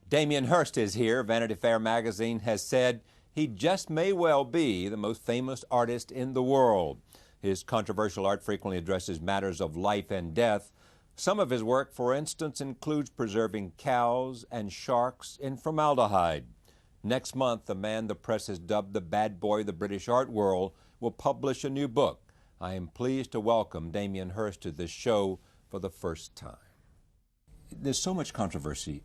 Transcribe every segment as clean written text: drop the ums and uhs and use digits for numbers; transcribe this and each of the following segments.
Damien Hirst is here. Vanity Fair magazine has said he just may well be the most famous artist in the world. His controversial art frequently addresses matters of life and death. Some of his work, for instance, includes preserving cows and sharks in formaldehyde. Next month, the man the press has dubbed the bad boy of the British art world will publish a new book. I am pleased to welcome Damien Hirst to this show for the first time. There's so much controversy,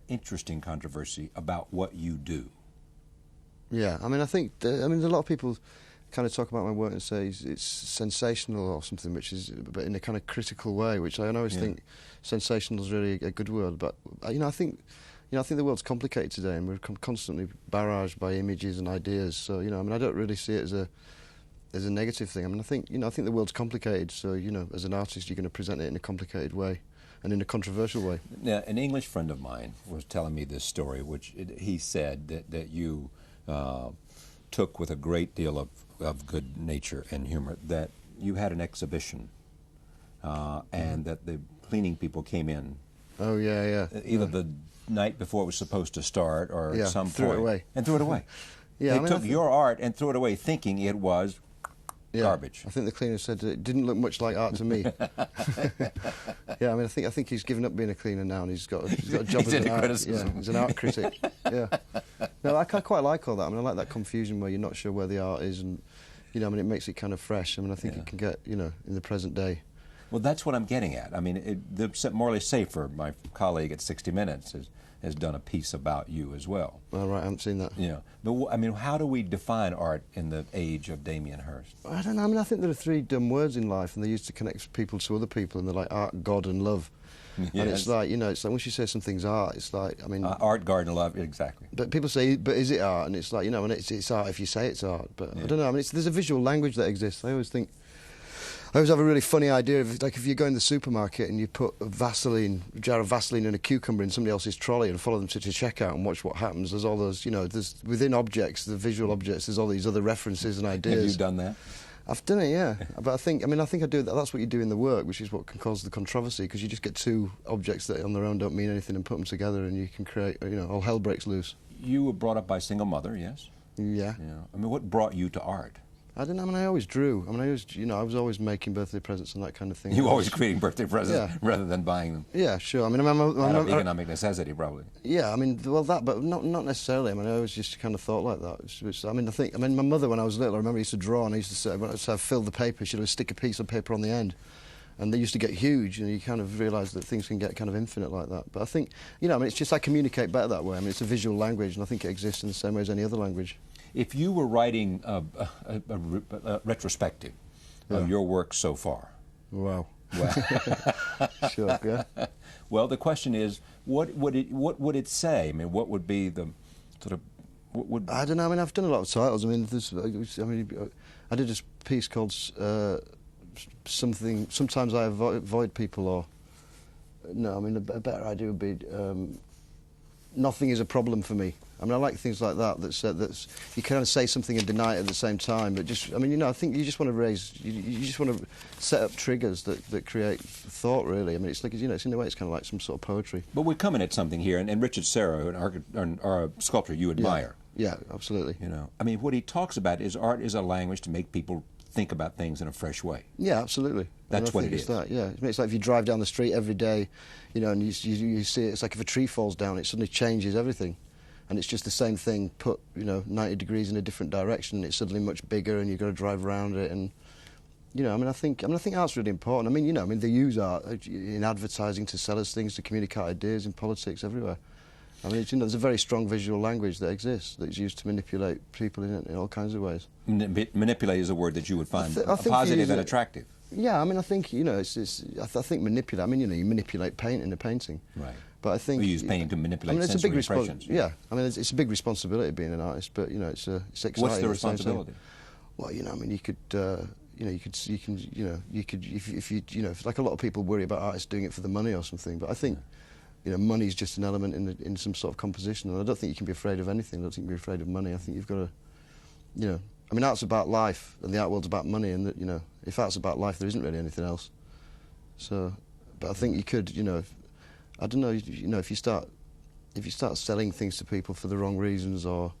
interesting controversy about what you do. Yeah, I mean, I think, a lot of people kind of talk about my work and say it's sensational or something, which is, but in a kind of critical way, which I always think sensational is really a good word. But I think the world's complicated today, and we're constantly barraged by images and ideas. So I don't really see it as a negative thing. I think the world's complicated. So as an artist, you're going to present it in a complicated way. And in a controversial way. Now, an English friend of mine was telling me this story, which he said that you took with a great deal of good nature and humor, that you had an exhibition and that the cleaning people came in. Oh, yeah. Either the night before it was supposed to start or at some threw point. it away. And threw it away. Yeah, they took your art and threw it away thinking it was garbage. I think the cleaner said it didn't look much like art to me. Yeah, I think he's given up being a cleaner now, and he's got a job as an art. Yeah, he's an art critic. Yeah. No, I quite like all that. I like that confusion where you're not sure where the art is, and it makes it kind of fresh. I think it can get in the present day. Well, that's what I'm getting at. The Morley Safer, my colleague at 60 Minutes, has done a piece about you as well. Oh, right, I haven't seen that. Yeah, but how do we define art in the age of Damien Hirst? I don't know. I think there are three dumb words in life, and they're used to connect people to other people, and they're like art, God, and love. Yes. And it's like it's like once you say something's art, it's like art, God, and love, exactly. But people say, but is it art? And it's like and it's art if you say it's art. But I don't know. There's a visual language that exists. I always have a really funny idea of, like, if you go in the supermarket and you put a jar of Vaseline and a cucumber in somebody else's trolley and follow them to checkout and watch what happens. There's all those, there's within objects, the visual objects, there's all these other references and ideas. Have you done that? I've done it, yeah. But I think I do that. That's what you do in the work, which is what can cause the controversy, because you just get two objects that on their own don't mean anything and put them together, and you can create, all hell breaks loose. You were brought up by a single mother, yes? Yeah. What brought you to art? I don't know. I always drew. I was always making birthday presents and that kind of thing. You were always creating birthday presents rather than buying them. Yeah, sure. Out of economic necessity, probably. Yeah, but not necessarily. I always just kind of thought like that. My mother, when I was little, I remember used to draw, and I used to say, when I filled the paper, she'd always stick a piece of paper on the end. And they used to get huge, and you kind of realise that things can get kind of infinite like that. But I think, it's just I communicate better that way. It's a visual language, and I think it exists in the same way as any other language. If you were writing a retrospective of your work so far. Wow. Sure, yeah. Well, the question is, what would it say? What would be the sort of... I don't know. I've done a lot of titles. I did this piece called something... Sometimes I avoid people, or... No, a better idea would be... Nothing is a problem for me. I like things like that. That's you kind of say something and deny it at the same time. But just, I think you just want to you just want to set up triggers that create thought. Really, it's like it's in a way it's kind of like some sort of poetry. But we're coming at something here, and Richard Serra, a sculptor you admire. Yeah, absolutely. What he talks about is art is a language to make people think about things in a fresh way. Yeah, absolutely. That's what it is. It's like if you drive down the street every day, and you see it. It's like if a tree falls down, it suddenly changes everything. And it's just the same thing put, 90 degrees in a different direction. It's suddenly much bigger, and you've got to drive around it. And I think art's really important. They use art in advertising to sell us things, to communicate ideas, in politics, everywhere. There's a very strong visual language that exists that's used to manipulate people in all kinds of ways. Manipulate is a word that you would find positive and attractive. Yeah, I think I think manipulate. You manipulate paint in a painting. Right. But I think we use painting to manipulate sensory impressions. Yeah, it's a big responsibility being an artist, but it's exciting. What's the responsibility? Well, you could if like a lot of people worry about artists doing it for the money or something, but I think money's just an element in some sort of composition, and I don't think you can be afraid of anything. I don't think you can be afraid of money. I think you've got to, art's about life, and the art world's about money, and if art's about life, there isn't really anything else. So, but I think you could, I don't know, if you start if you start selling things to people for the wrong reasons, or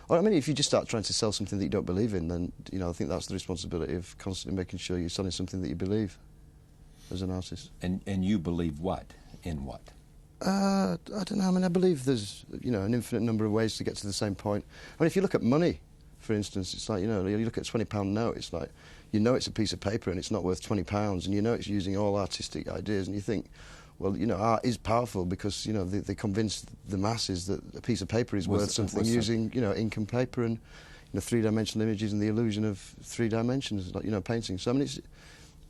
I mean, if you just start trying to sell something that you don't believe in, then, you know, I think that's the responsibility of constantly making sure you're selling something that you believe as an artist. And you believe what? In what? I don't know. I mean, I believe there's, you know, an infinite number of ways to get to the same point. I mean, if you look at money, for instance, it's like, you know, you look at a £20 note, it's like, you know it's a piece of paper and it's not worth £20, and you know it's using all artistic ideas, and you think, well, you know, art is powerful because, you know, they convince the masses that a piece of paper is worth something using, you know, ink and paper and, you know, three-dimensional images and the illusion of 3 dimensions, like, you know, painting. So, I mean, it's,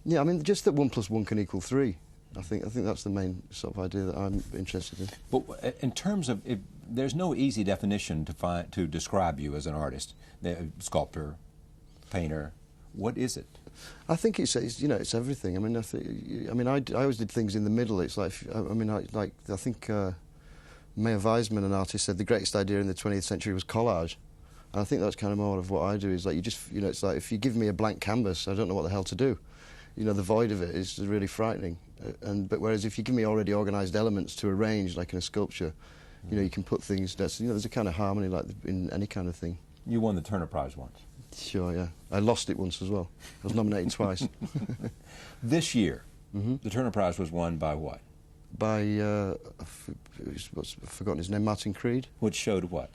yeah, I mean, just that 1 + 1 can equal 3. I think that's the main sort of idea that I'm interested in. But in terms of, there's no easy definition to describe you as an artist, sculptor, painter. What is it? I think it's you know, it's everything. I mean, I always did things in the middle. It's like, I mean, I think Mayer Weisman, an artist, said the greatest idea in the 20th century was collage. And I think that's kind of more of what I do. Is like, you just, you know, it's like, if you give me a blank canvas, I don't know what the hell to do. You know, the void of it is really frightening. But whereas if you give me already organised elements to arrange, like in a sculpture, you know, you can put things. You know, there's a kind of harmony like in any kind of thing. You won the Turner Prize once. Sure, yeah. I lost it once as well. I was nominated twice. This year, the Turner Prize was won by what? By, I've forgotten his name, Martin Creed. Which showed what?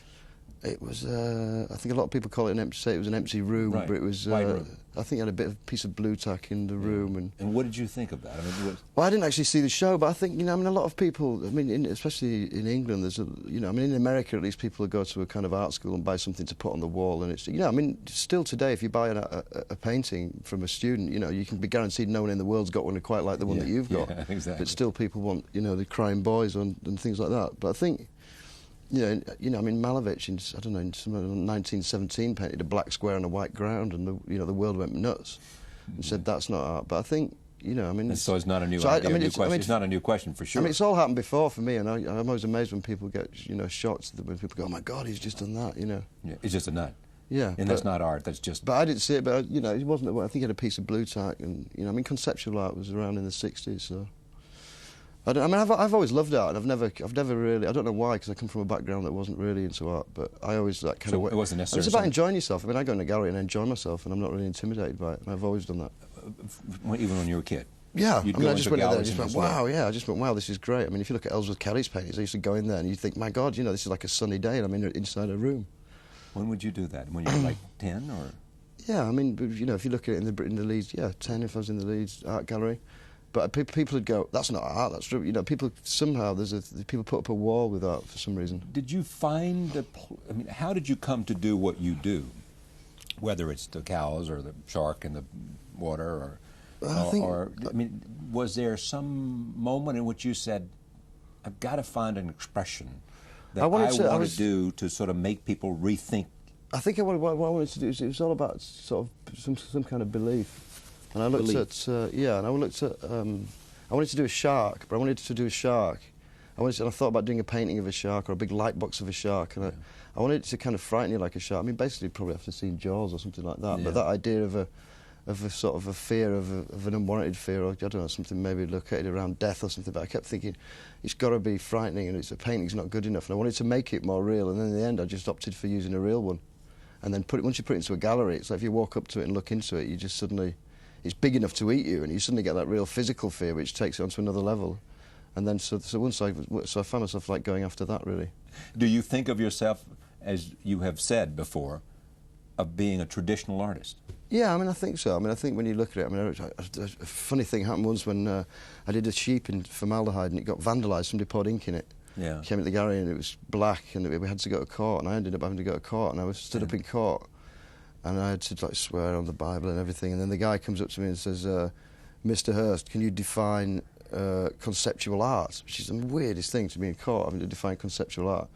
It was, I think a lot of people call it say it was an empty room, right. But it was, White room. I think it had a piece of blue tack in the room. And what did you think of that? I mean, well, I didn't actually see the show, but I think, you know, I mean, a lot of people, I mean, especially in England, there's a, you know, I mean, in America at least, people go to a kind of art school and buy something to put on the wall, and it's, you know, I mean, still today, if you buy a painting from a student, you know, you can be guaranteed no one in the world's got one quite like the one that you've got. Yeah, exactly. But still people want, you know, the crying boys and things like that. But I think, you know, I mean, Malevich, I don't know, in 1917 painted a black square on a white ground, and the world went nuts and said that's not art. But I think, you know, I mean, so it's not a new idea. It's not a new question for sure. I mean, it's all happened before for me, and I'm always amazed when people get, you know, shocked when people go, "Oh my God, he's just done that," you know. Yeah, it's just a nut. Yeah, and that's not art. That's just. But I didn't see it. But you know, it wasn't. I think he had a piece of blue tack, and you know, I mean, conceptual art was around in the '60s, so. I mean, I've always loved art, and I've never really. I don't know why, because I come from a background that wasn't really into art. But I always that kind of. It wasn't necessarily. It's about enjoying yourself. I mean, I go in a gallery and enjoy myself, and I'm not really intimidated by it. And I've always done that. Even when you were a kid. Yeah, You'd I mean, go I just into went in there and galleries just went, wow, yeah, I just went, wow, this is great. I mean, if you look at Ellsworth Kelly's paintings, I used to go in there and you think, my God, you know, this is like a sunny day, and I'm inside a room. When would you do that? When you were like 10, or? Yeah, I mean, you know, if you look at it in the Leeds, yeah, 10 if I was in the Leeds art gallery. But people would go, that's not art, that's, you know, people, somehow, people put up a wall with art for some reason. Did you find, I mean, how did you come to do what you do? Whether it's the cows or the shark in the water, or I mean, was there some moment in which you said, I've got to find an expression that I want to do to sort of make people rethink? I think what I wanted to do is, it was all about sort of some kind of belief. And I looked at, and I looked at, I wanted to do a shark, but I wanted to do a shark. And I thought about doing a painting of a shark or a big light box of a shark, and I wanted it to kind of frighten you like a shark. I mean, basically, probably after seeing Jaws or something like that. Yeah. But that idea of a sort of a fear of an unwarranted fear, or I don't know, something maybe located around death or something. But I kept thinking, it's got to be frightening, and a painting's not good enough. And I wanted to make it more real. And then in the end, I just opted for using a real one. And then once you put it into a gallery, it's like if you walk up to it and look into it, you just suddenly. It's big enough to eat you, and you suddenly get that real physical fear, which takes it onto another level. And then, so I found myself like going after that, really. Do you think of yourself, as you have said before, of being a traditional artist? Yeah, I mean, I think so. I mean, I think when you look at it, I mean, a funny thing happened once when I did a sheep in formaldehyde, and it got vandalised. Somebody poured ink in it. Yeah. Came into the gallery, and it was black, and we had to go to court, and I ended up having to go to court, and I was stood up in court. And I had to like swear on the Bible and everything. And then the guy comes up to me and says, Mr. Hirst, can you define conceptual art? Which is the weirdest thing to be in court, having to define conceptual art.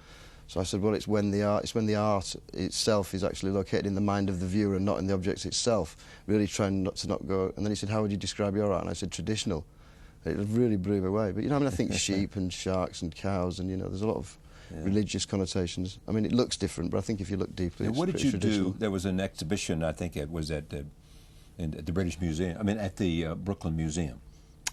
So I said, well, it's when the art itself is actually located in the mind of the viewer and not in the object itself. Really trying not to go. And then he said, how would you describe your art? And I said, traditional. It really blew me away. But you know, I mean, I think sheep and sharks and cows, and you know, there's a lot of. Yeah. Religious connotations. I mean, it looks different, but I think if you look deeply, it's what did you do? There was an exhibition, I think it was at the British Museum. I mean, at the Brooklyn Museum.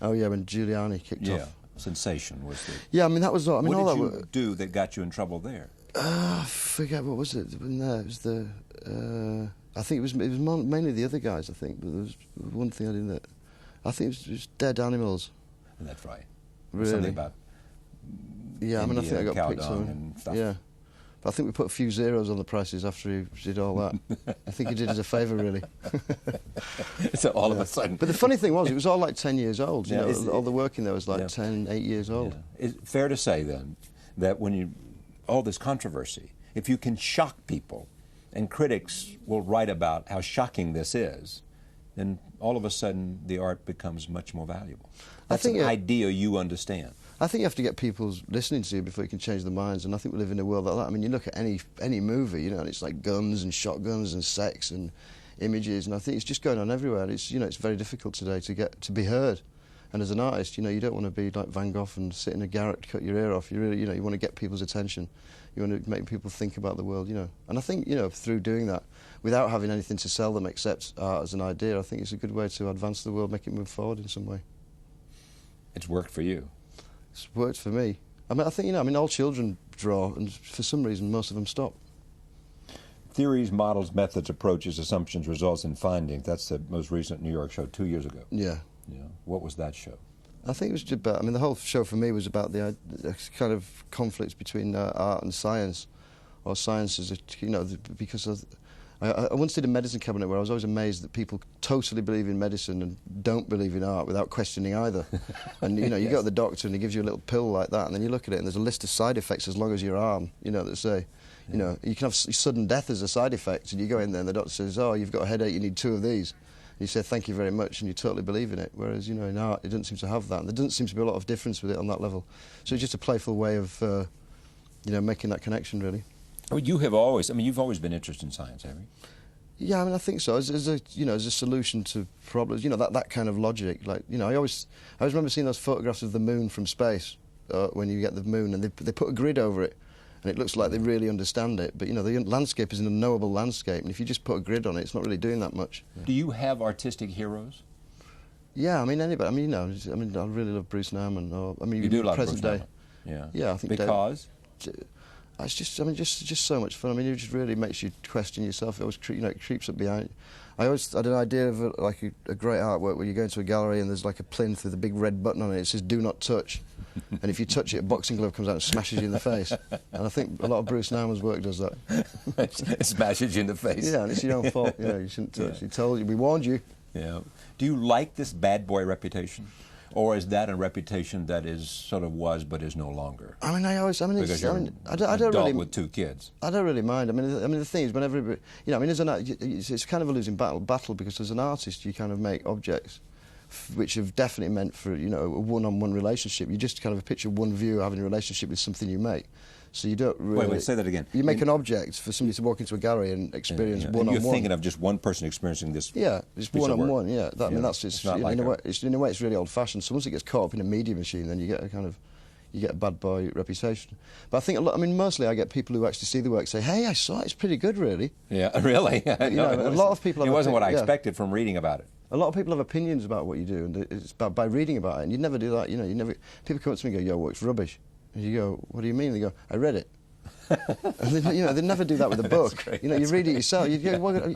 Oh yeah, when Giuliani kicked off. Sensation was the... Yeah, I mean, that was all. I mean, what all did that you do that got you in trouble there? I forget what was it. No, it was the. I think it was mainly the other guys. I think, but there was one thing I didn't. I think it was dead animals. And that's right. Really? Something about. Yeah, I mean, I think I got cow picked dung on. and stuff. Yeah, but I think we put a few zeros on the prices after he did all that. I think he did us a favour, really. So all of a sudden. But the funny thing was, it was all like 10 years old. You Yeah, know, all the work in there was like yeah. 10, 8 years old. Yeah. Is it fair to say then that when you all this controversy, if you can shock people, and critics will write about how shocking this is, then all of a sudden the art becomes much more valuable. That's an idea you understand. I think you have to get people listening to you before you can change their minds, and I think we live in a world like that. I mean, you look at any movie, you know, and it's like guns and shotguns and sex and images, and I think it's just going on everywhere. It's, you know, it's very difficult today to be heard. And as an artist, you know, you don't want to be like Van Gogh and sit in a garret to cut your ear off. You really, you know, you want to get people's attention. You want to make people think about the world, you know. And I think, you know, through doing that, without having anything to sell them except art as an idea, I think it's a good way to advance the world, make it move forward in some way. It's worked for you. It's worked for me. I mean, I think, you know, I mean, all children draw, and for some reason, most of them stop. Theories, models, methods, approaches, assumptions, results, and findings. That's the most recent New York show 2 years ago. Yeah. Yeah. What was that show? I think it was just about, I mean, the whole show for me was about the kind of conflicts between art and science, or science as a, you know, because I once did a medicine cabinet where I was always amazed that people totally believe in medicine and don't believe in art without questioning either. And, you know, you Yes. go to the doctor and he gives you a little pill like that, and then you look at it and there's a list of side effects as long as your arm, you know, that say, you know, you can have sudden death as a side effect, and you go in there and the doctor says, oh, you've got a headache, you need 2 of these. And you say, thank you very much, and you totally believe in it. Whereas, you know, in art, it doesn't seem to have that. And there doesn't seem to be a lot of difference with it on that level. So it's just a playful way of, you know, making that connection, really. Well, you have always, I mean, you've always been interested in science, haven't you? Yeah, I mean, I think so. As a, you know, as a solution to problems, you know, that kind of logic. Like, you know, I always remember seeing those photographs of the moon from space when you get the moon, and they put a grid over it, and it looks like they really understand it. But, you know, the landscape is an unknowable landscape, and if you just put a grid on it, it's not really doing that much. Do you have artistic heroes? Yeah, I mean, anybody. I mean, you know, I mean, I really love Bruce Nauman. Or, I mean, You do love present Bruce day. Nauman? Yeah. Yeah, I think because? It's just, I mean, just so much fun. I mean, it just really makes you question yourself. It always, you know, it creeps up behind. I always had an idea of like a great artwork where you go into a gallery and there's like a plinth with a big red button on it. It says "Do not touch," and if you touch it, a boxing glove comes out and smashes you in the face. And I think a lot of Bruce Nauman's work does that. It smashes you in the face. Yeah, and it's your own fault. You know, you shouldn't touch. He told you, we warned you. Yeah. Do you like this bad boy reputation? Or is that a reputation that is sort of was but is no longer? I mean, Because you're an I don't adult really, with 2 kids. I don't really mind. I mean, the thing is, whenever, you know, I mean, it's kind of a losing battle because as an artist, you kind of make objects which have definitely meant for, you know, a one-on-one relationship. You just kind of picture one viewer having a relationship with something you make. So you don't really... Wait, say that again. You make an object for somebody to walk into a gallery and experience one-on-one. You're thinking of just one person experiencing this. Yeah, it's one-on-one, yeah. I mean, that's it's not like in a way, it's really old-fashioned. So once it gets caught up in a media machine, then you get a kind of... You get a bad boy reputation. But I think, I mean, mostly I get people who actually see the work say, hey, I saw it, it's pretty good, really. Yeah, really? You know, a lot of people... It wasn't what I expected from reading about it. A lot of people have opinions about what you do, and it's by reading about it, and you'd never do that, you know, people come up to me and go, yo, work's rubbish. And you go, what do you mean? They go, I read it. And they, you know, they never do that with a book. You know, you read it yourself. You go,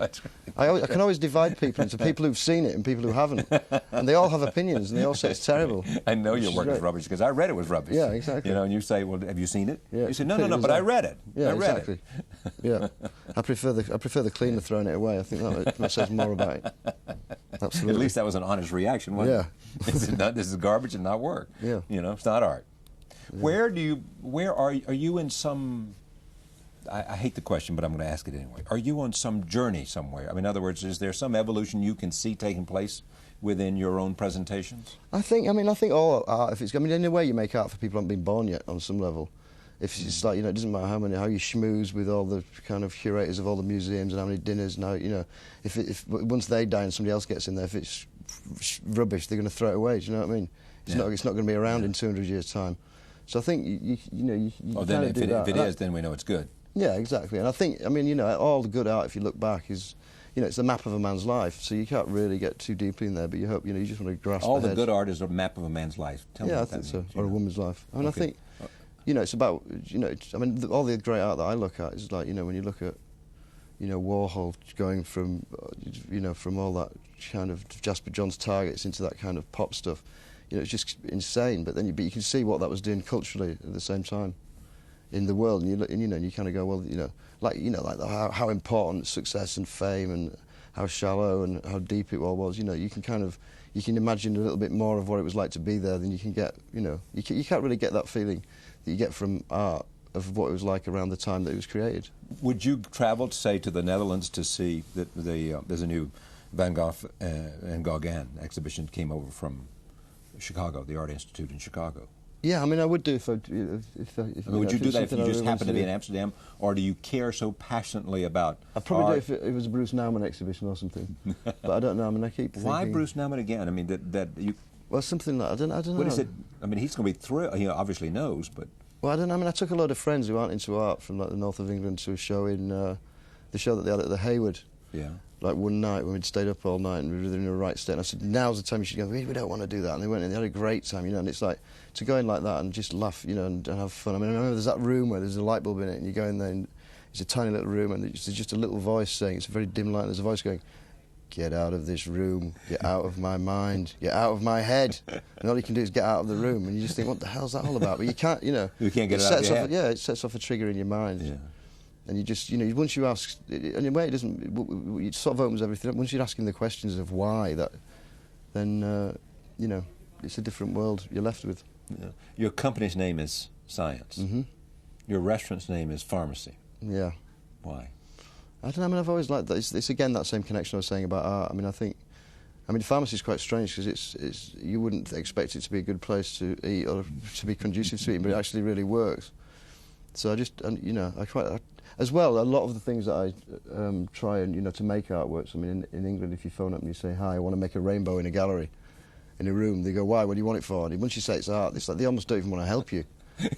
I can always divide people into people who've seen it and people who haven't, and they all have opinions, and they all say it's terrible. I know your work is rubbish because I read it was rubbish. Yeah, exactly. You know, and you say, well, have you seen it? Yeah, you say, no, but I read it. Yeah, I read exactly. it. Yeah, I prefer the cleaner throwing it away. I think that says more about it. Absolutely. At least that was an honest reaction, wasn't it? This is garbage and not work. Yeah. You know, it's not art. Yeah. Where are you in some... I hate the question, but I'm going to ask it anyway. Are you on some journey somewhere? I mean, in other words, is there some evolution you can see taking place within your own presentations? I think all art, in a way you make art for people who haven't been born yet on some level. If it's like, you know, it doesn't matter how you schmooze with all the kind of curators of all the museums and how many dinners and how, you know, if once they die and somebody else gets in there, if it's rubbish, they're going to throw it away, do you know what I mean? It's not going to be around in 200 years' time. So I think, you then if it is, then we know it's good. Yeah, exactly. And I think, I mean, you know, all the good art, if you look back, is, you know, it's the map of a man's life, so you can't really get too deeply in there, but you hope, you know, you just want to grasp All the the good art is a map of a man's life. Tell me yeah, I what think that so, means, or a know. woman's life. I mean, Okay. I think, you know, it's about, you know, I mean, all the great art that I look at is like, you know, when you look at, you know, Warhol going from, you know, from all that kind of Jasper Johns targets into that kind of pop stuff, you know, it's just insane. But then you can see what that was doing culturally at the same time in the world, and you know, and you kind of go, well, you know, like how important success and fame and how shallow and how deep it all was. You know, you can imagine a little bit more of what it was like to be there than you can get. You know, you can't really get that feeling that you get from art of what it was like around the time that it was created. Would you travel, say, to the Netherlands to see that there's a new Van Gogh and Gauguin exhibition that came over from Chicago, the Art Institute in Chicago? Yeah, I mean, I would do if I mean, would you do that if you just happened to be in Amsterdam, or do you care so passionately about I'd probably art? do if it was a Bruce Nauman exhibition or something. But I don't know. I mean, I keep thinking... Why Bruce Nauman again? I mean, that you... Well, something like... I don't know. What is it? I mean, he's going to be thrilled. He obviously knows, but... Well, I don't know. I mean, I took a load of friends who aren't into art from like the north of England to a show in... the show that they had at the Hayward. Yeah. Like one night when we'd stayed up all night and we were in the right state. And I said, now's the time you should go. We don't want to do that. And they went and they had a great time, you know. And it's like to go in like that and just laugh, you know, and have fun. I mean, I remember there's that room where there's a light bulb in it, and you go in there and it's a tiny little room, and there's just a little voice saying, it's a very dim light, and there's a voice going, "Get out of this room. Get out of my mind. Get out of my head." And all you can do is get out of the room, and you just think, what the hell's that all about? But you can't, you know. You can't get it out of your head. Yeah, it sets off a trigger in your mind. Yeah. And you just, you know, once you ask, in a way it doesn't, it sort of opens everything up. Once you're asking the questions of why, then, you know, it's a different world you're left with. Yeah. Your company's name is Science. Mm-hmm. Your restaurant's name is Pharmacy. Yeah. Why? I don't know, I mean, I've always liked that. It's again that same connection I was saying about art. I mean, pharmacy is quite strange because it's you wouldn't expect it to be a good place to eat or to be conducive to eating, but it actually really works. So I just, you know, as well, a lot of the things that I try and, you know, to make artworks. I mean, in England, if you phone up and you say, "Hi, I want to make a rainbow in a gallery, in a room," they go, "Why? What do you want it for?" And once you say it's art, it's like they almost don't even want to help you.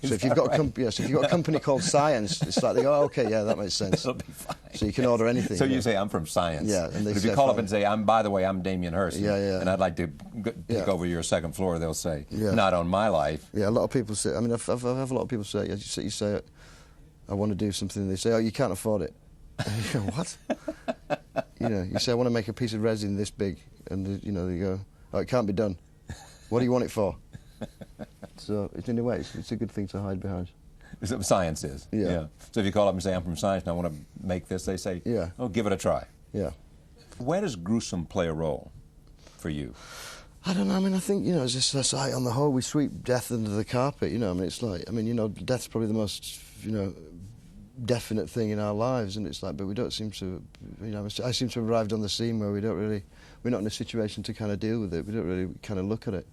So if you've got so if you've got a company called Science, it's like they go, "Oh, okay, yeah, that makes sense." It'll be fine. So you can order anything. So you say, "I'm from Science." Yeah, and but if you call up and say, "By the way, I'm Damien Hirst, and I'd like to take over your second floor," they'll say, "Not on my life." Yeah, a lot of people say. I mean, I've a lot of people say. You say, "I want to do something," and they say, "Oh, you can't afford it." And you go, "What?" You know, you say, "I want to make a piece of resin this big," and you know, they go, "Oh, it can't be done. What do you want it for?" So, in a way, it's a good thing to hide behind. Science is. Yeah. So if you call up and say, "I'm from Science and I want to make this," they say, "Oh, give it a try." Yeah. Where does gruesome play a role for you? I don't know. I mean, I think, you know, as a society on the whole, we sweep death under the carpet. You know, I mean, it's like, I mean, you know, death's probably the most, you know, definite thing in our lives, and it's like, but we don't seem to, you know, I seem to have arrived on the scene where we're not in a situation to kind of deal with it. We don't really kind of look at it.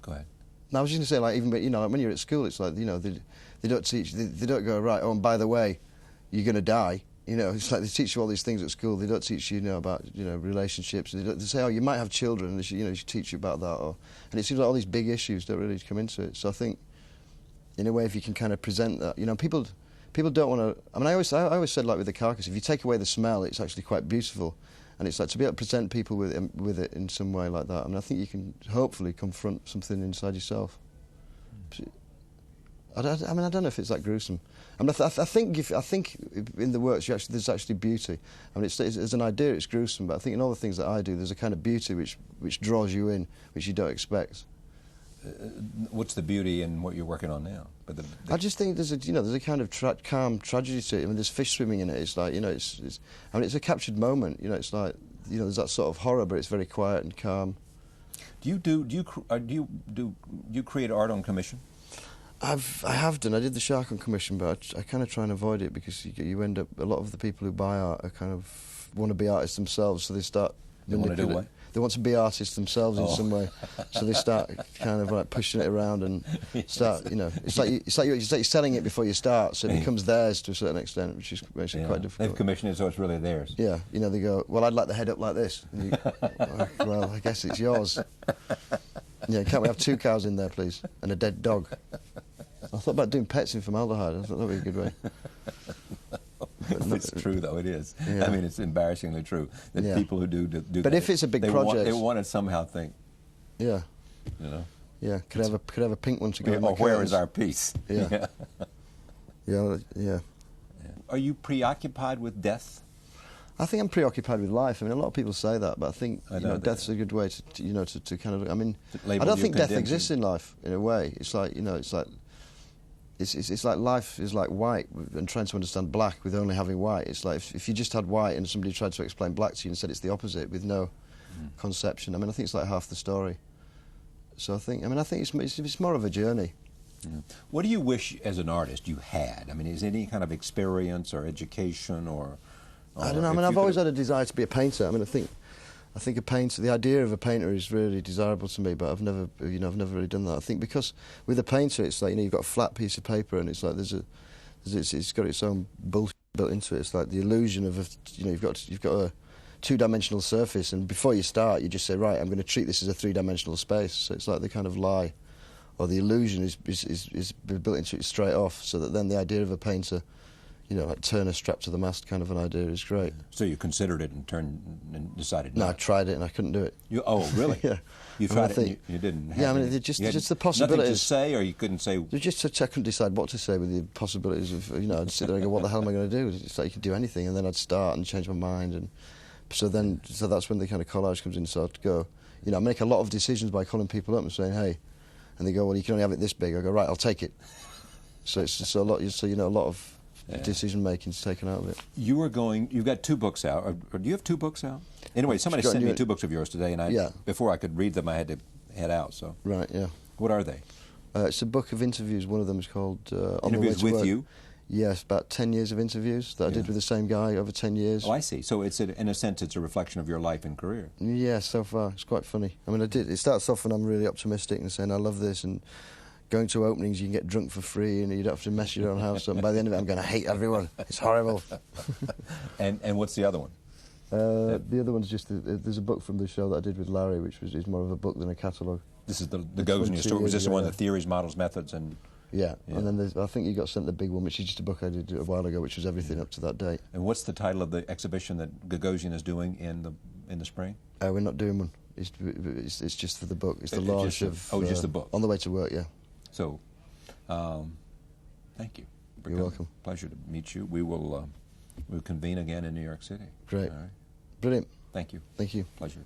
Go ahead. No, I was just going to say, like, even, you know, like when you're at school, it's like, you know, they don't teach, they don't go, right, oh, and by the way, you're going to die. You know, it's like they teach you all these things at school. They don't teach you, you know, about, you know, relationships. They say, oh, you might have children, and they should, you know, they should teach you about that. And it seems like all these big issues don't really come into it. So I think, in a way, if you can kind of present that, you know, people don't want to. I mean, I always said, like with the carcass, if you take away the smell, it's actually quite beautiful. And it's like to be able to present people with it in some way like that. I mean, I think you can hopefully confront something inside yourself. I don't know if it's that gruesome. I mean, I think in the works there's actually beauty. I mean, as an idea, it's gruesome, but I think in all the things that I do, there's a kind of beauty which draws you in, which you don't expect. What's the beauty in what you're working on now? I just think there's a kind of calm tragedy to it. I mean, there's fish swimming in it. It's like, you know, it's a captured moment. You know, it's like, you know, there's that sort of horror, but it's very quiet and calm. Do you create art on commission? I have done. I did the shark on commission, but I kind of try and avoid it because you end up, a lot of the people who buy art are kind of want to be artists themselves, so they start. They want to do what? They want to be artists themselves in some way, so they start kind of like pushing it around and start. You know, it's like you're selling it before you start, so it becomes theirs to a certain extent, which makes it quite difficult. They've commissioned it, so it's really theirs. Yeah, you know, they go, well, I'd like the head up like this. And you, well, I guess it's yours. Yeah, can't we have 2 cows in there, please, and a dead dog? I thought about doing pets in formaldehyde. I thought that would be a good way. But if it's true, though. It is. Yeah. I mean, it's embarrassing true that people who do But that, if it's a big project, they want to somehow think. Yeah. You know. Yeah. Could have a pink one to go. Or where is our peace? Yeah. Yeah. Are you preoccupied with death? I think I'm preoccupied with life. I mean, a lot of people say that, but I think death's a good way to kind of. I mean, I don't think death exists in life in a way. It's like it's like life is like white and trying to understand black with only having white. It's like if you just had white and somebody tried to explain black to you and said it's the opposite with no conception. I mean, I think it's like half the story. So I think it's more of a journey. Yeah. What do you wish as an artist you had? I mean, is any kind of experience or education or I don't know. I mean, I've always had a desire to be a painter. I mean, I think a painter, the idea of a painter is really desirable to me, but I've never really done that. I think because with a painter, it's like, you've got a flat piece of paper and it's like it's got its own bullshit built into it. It's like the illusion of you've got a two-dimensional surface, and before you start, you just say, right, I'm going to treat this as a three-dimensional space. So it's like the kind of lie, or the illusion is built into it straight off, so that then the idea of a painter, like Turner strapped to the mast kind of an idea is great. So you considered it and decided not? No, I tried it and I couldn't do it. Oh, really? Yeah. You tried it and you didn't have just the possibilities. Nothing to say, or you couldn't say? I couldn't decide what to say with the possibilities of, I'd sit there and go, what the hell am I going to do? It's like you could do anything, and then I'd start and change my mind, and so that's when the kind of collage comes in. So I'd go, I make a lot of decisions by calling people up and saying, hey, and they go, well, you can only have it this big. I go, right, I'll take it. So it's just a lot. A lot of decision making is taken out of it. You've got 2 books out. Or do you have 2 books out? Anyway, somebody sent me 2 books of yours today, and before I could read them, I had to head out. So right, yeah. What are they? It's a book of interviews. One of them is called On the Way Interviews to with Work. You? Yes, about 10 years of interviews that I did with the same guy over 10 years. Oh, I see. So it's in a sense, it's a reflection of your life and career. Yeah, so far it's quite funny. I mean, it starts off when I'm really optimistic and saying I love this, and going to openings, you can get drunk for free and you don't have to mess your own house up. And by the end of it, I'm going to hate everyone. It's horrible. And what's the other one? The other one's just there's a book from the show that I did with Larry, which is more of a book than a catalogue. This is the Gagosian story. Was this the one, the theories, models, methods, and? Yeah. And then I think you got sent the big one, which is just a book I did a while ago, which was everything up to that date. And what's the title of the exhibition that Gagosian is doing in the spring? We're not doing one. It's just for the book. It's the launch of. Just the book. On the Way to Work, yeah. So, thank you. You're welcome. Pleasure to meet you. We'll convene again in New York City. Great. All right. Brilliant. Thank you. Thank you. Pleasure.